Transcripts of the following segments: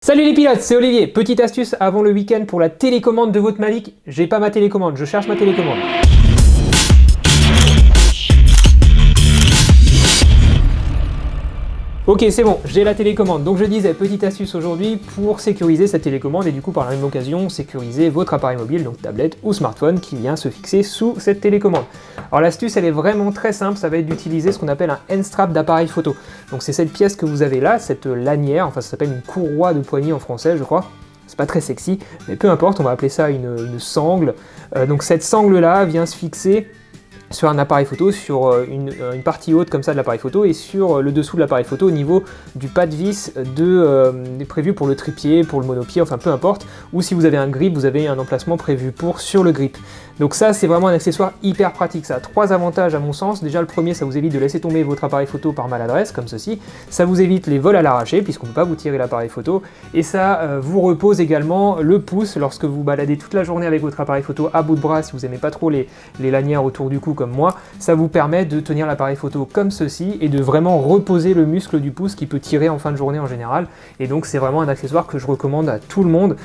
Salut les pilotes, c'est Olivier. Petite astuce avant le week-end pour la télécommande de votre Mavic. J'ai pas ma télécommande, je cherche ma télécommande. Ok, c'est bon, j'ai la télécommande. Donc je disais, petite astuce aujourd'hui pour sécuriser cette télécommande et du coup par la même occasion sécuriser votre appareil mobile, donc tablette ou smartphone qui vient se fixer sous cette télécommande. Alors l'astuce elle est vraiment très simple, ça va être d'utiliser ce qu'on appelle un end strap d'appareil photo. Donc c'est cette pièce que vous avez là, cette lanière, enfin ça s'appelle une courroie de poignée en français je crois. C'est pas très sexy, mais peu importe, on va appeler ça une sangle. Donc cette sangle là vient se fixer sur un appareil photo, sur une partie haute comme ça de l'appareil photo et sur le dessous de l'appareil photo au niveau du pas de vis prévu pour le trépied, pour le monopied, enfin peu importe, ou si vous avez un grip, vous avez un emplacement prévu pour sur le grip. Donc ça c'est vraiment un accessoire hyper pratique, ça a trois avantages à mon sens. Déjà le premier, ça vous évite de laisser tomber votre appareil photo par maladresse comme ceci, ça vous évite les vols à l'arraché puisqu'on ne peut pas vous tirer l'appareil photo et ça vous repose également le pouce lorsque vous baladez toute la journée avec votre appareil photo à bout de bras si vous n'aimez pas trop les lanières autour du cou comme moi, ça vous permet de tenir l'appareil photo comme ceci et de vraiment reposer le muscle du pouce qui peut tirer en fin de journée en général. Et donc c'est vraiment un accessoire que je recommande à tout le monde.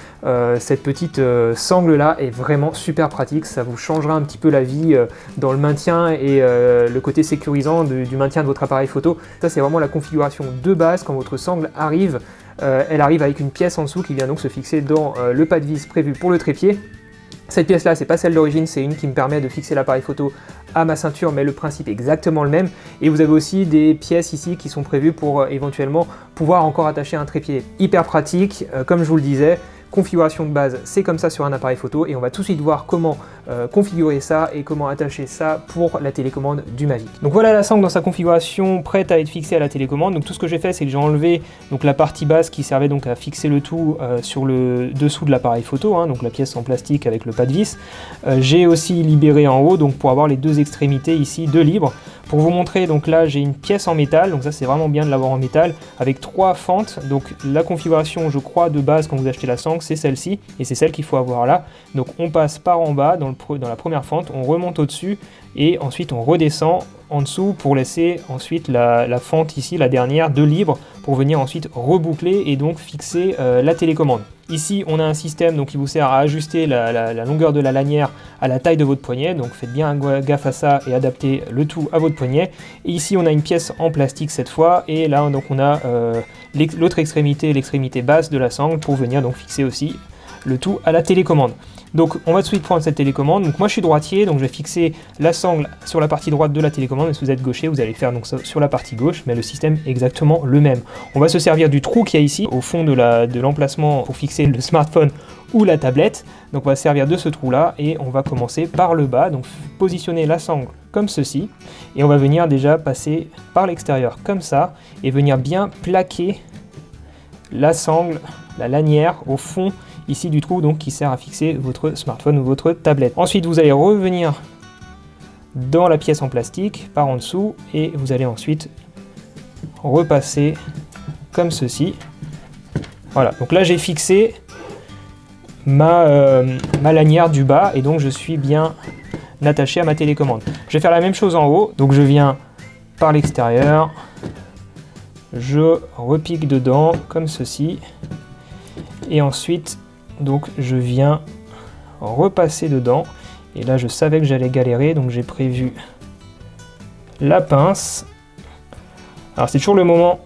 Cette petite sangle là est vraiment super pratique, ça vous changera un petit peu la vie dans le maintien et le côté sécurisant du maintien de votre appareil photo. Ça c'est vraiment la configuration de base quand votre sangle arrive. Elle arrive avec une pièce en dessous qui vient donc se fixer dans le pas de vis prévu pour le trépied. Cette pièce là, c'est pas celle d'origine, c'est une qui me permet de fixer l'appareil photo à ma ceinture, mais le principe est exactement le même. Et vous avez aussi des pièces ici qui sont prévues pour éventuellement pouvoir encore attacher un trépied. Hyper pratique, comme je vous le disais. Configuration de base, c'est comme ça sur un appareil photo et on va tout de suite voir comment configurer ça et comment attacher ça pour la télécommande du Mavic. Donc voilà la sangle dans sa configuration prête à être fixée à la télécommande. Donc tout ce que j'ai fait, c'est que j'ai enlevé donc la partie basse qui servait donc à fixer le tout sur le dessous de l'appareil photo, hein, donc la pièce en plastique avec le pas de vis. J'ai aussi libéré en haut donc pour avoir les deux extrémités ici de libre. Pour vous montrer, donc là j'ai une pièce en métal, donc ça c'est vraiment bien de l'avoir en métal, avec trois fentes. Donc la configuration je crois de base quand vous achetez la sangle c'est celle-ci, et c'est celle qu'il faut avoir là. Donc on passe par en bas dans la première fente, on remonte au-dessus, et ensuite on redescend en dessous pour laisser ensuite la fente ici, la dernière, de libre, pour venir ensuite reboucler et donc fixer la télécommande. Ici on a un système donc, qui vous sert à ajuster la longueur de la lanière à la taille de votre poignet, donc faites bien gaffe à ça et adaptez le tout à votre poignet. Et ici on a une pièce en plastique cette fois, et là donc on a l'autre extrémité, l'extrémité basse de la sangle pour venir donc fixer aussi le tout à la télécommande. Donc on va tout de suite prendre cette télécommande. Donc moi je suis droitier, donc je vais fixer la sangle sur la partie droite de la télécommande, mais si vous êtes gaucher, vous allez faire donc ça sur la partie gauche, mais le système est exactement le même. On va se servir du trou qu'il y a ici, au fond de l'emplacement pour fixer le smartphone ou la tablette. Donc on va se servir de ce trou là, et on va commencer par le bas, donc positionner la sangle comme ceci, et on va venir déjà passer par l'extérieur comme ça, et venir bien plaquer la sangle, la lanière au fond ici du trou donc qui sert à fixer votre smartphone ou votre tablette. Ensuite vous allez revenir dans la pièce en plastique par en dessous, et vous allez ensuite repasser comme ceci. Voilà, donc là j'ai fixé ma lanière du bas, et donc je suis bien attaché à ma télécommande. Je vais faire la même chose en haut, donc je viens par l'extérieur, je repique dedans comme ceci, et ensuite donc je viens repasser dedans, et là je savais que j'allais galérer, donc j'ai prévu la pince. Alors c'est toujours le moment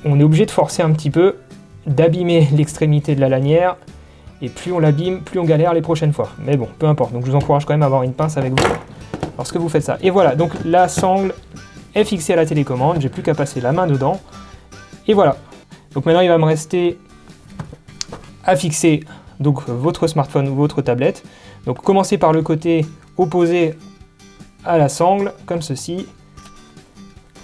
où on est obligé de forcer un petit peu, d'abîmer l'extrémité de la lanière, et plus on l'abîme, plus on galère les prochaines fois. Mais bon, peu importe, donc je vous encourage quand même à avoir une pince avec vous lorsque vous faites ça. Et voilà, donc la sangle est fixée à la télécommande, j'ai plus qu'à passer la main dedans, et voilà. Donc maintenant il va me rester à fixer donc votre smartphone ou votre tablette. Donc commencez par le côté opposé à la sangle, comme ceci.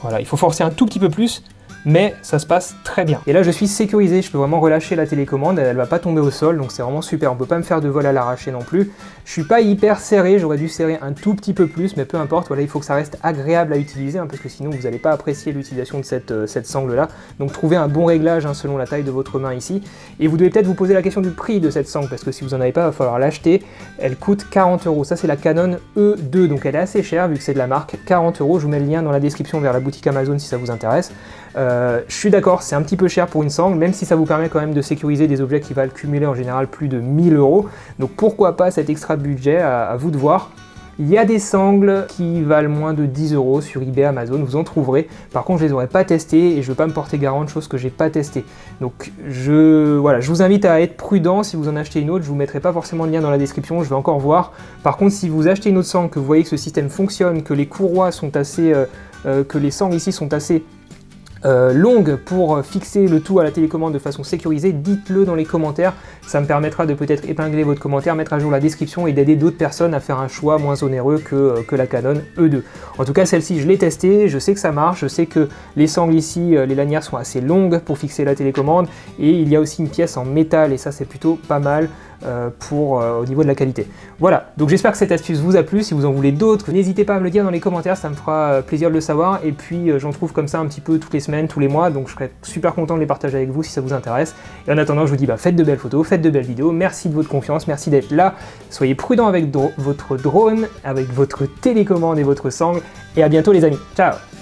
Voilà, il faut forcer un tout petit peu plus, mais ça se passe très bien. Et là je suis sécurisé, je peux vraiment relâcher la télécommande, elle va pas tomber au sol, donc c'est vraiment super. On peut pas me faire de vol à l'arraché non plus. Je suis pas hyper serré, j'aurais dû serrer un tout petit peu plus, mais peu importe, voilà, il faut que ça reste agréable à utiliser, hein, parce que sinon vous n'allez pas apprécier l'utilisation de cette sangle là. Donc trouvez un bon réglage hein, selon la taille de votre main ici. Et vous devez peut-être vous poser la question du prix de cette sangle, parce que si vous en avez pas, il va falloir l'acheter. Elle coûte 40 €. Ça c'est la Canon E2, donc elle est assez chère vu que c'est de la marque. 40 €, je vous mets le lien dans la description vers la boutique Amazon si ça vous intéresse. Je suis d'accord, c'est un petit peu cher pour une sangle, même si ça vous permet quand même de sécuriser des objets qui valent cumuler en général plus de 1000 €. Donc pourquoi pas cet extra budget, à vous de voir. Il y a des sangles qui valent moins de 10 € sur eBay, Amazon, vous en trouverez. Par contre, je les aurais pas testées et je veux pas me porter garant de choses que j'ai pas testées. Donc je vous invite à être prudent si vous en achetez une autre. Je vous mettrai pas forcément le lien dans la description, je vais encore voir. Par contre, si vous achetez une autre sangle, que vous voyez que ce système fonctionne, que les courroies sont assez, que les sangles ici sont assez longue pour fixer le tout à la télécommande de façon sécurisée, dites-le dans les commentaires, ça me permettra de peut-être épingler votre commentaire, mettre à jour la description et d'aider d'autres personnes à faire un choix moins onéreux que la Canon E2. En tout cas celle-ci je l'ai testée, je sais que ça marche, je sais que les sangles ici, les lanières sont assez longues pour fixer la télécommande et il y a aussi une pièce en métal et ça c'est plutôt pas mal. Au niveau de la qualité. Voilà, donc j'espère que cette astuce vous a plu. Si vous en voulez d'autres, n'hésitez pas à me le dire dans les commentaires, ça me fera plaisir de le savoir. Et puis j'en trouve comme ça un petit peu toutes les semaines, tous les mois, donc je serais super content de les partager avec vous si ça vous intéresse. Et en attendant, je vous dis faites de belles photos, faites de belles vidéos, merci de votre confiance, merci d'être là. Soyez prudents avec votre drone, avec votre télécommande et votre sangle. Et à bientôt les amis, ciao!